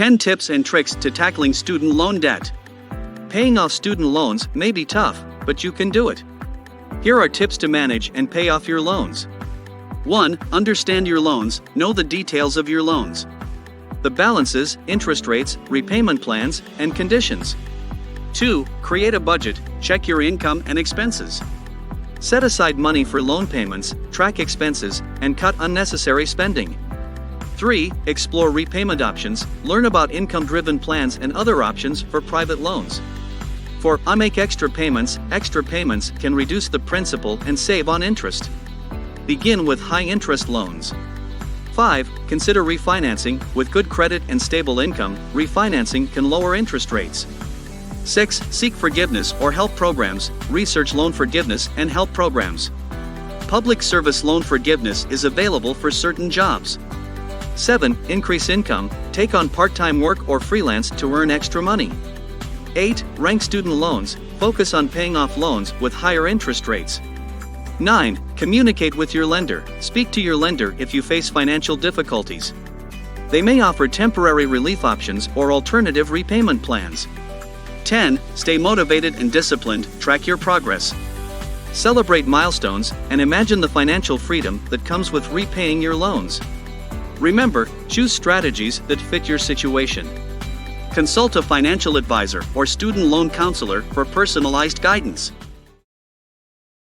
10 tips and tricks to tackling student loan debt. Paying off student loans may be tough, but you can do it. Here are tips to manage and pay off your loans. 1. Understand your loans, know the details of your loans. The balances, interest rates, repayment plans, and conditions. 2. Create a budget, check your income and expenses. Set aside money for loan payments, track expenses, and cut unnecessary spending. 3. Explore repayment options, learn about income-driven plans and other options for private loans. 4. Make extra payments can reduce the principal and save on interest. Begin with high-interest loans. 5. Consider refinancing. With good credit and stable income, refinancing can lower interest rates. 6. Seek forgiveness or help programs. Research loan forgiveness and help programs. Public service loan forgiveness is available for certain jobs. 7. Increase income. Take on part-time work or freelance to earn extra money. 8. Rank student loans. Focus on paying off loans with higher interest rates. 9. Communicate with your lender. Speak to your lender if you face financial difficulties. They may offer temporary relief options or alternative repayment plans. 10. Stay motivated and disciplined. Track your progress. Celebrate milestones and imagine the financial freedom that comes with repaying your loans. Remember, choose strategies that fit your situation. Consult a financial advisor or student loan counselor for personalized guidance.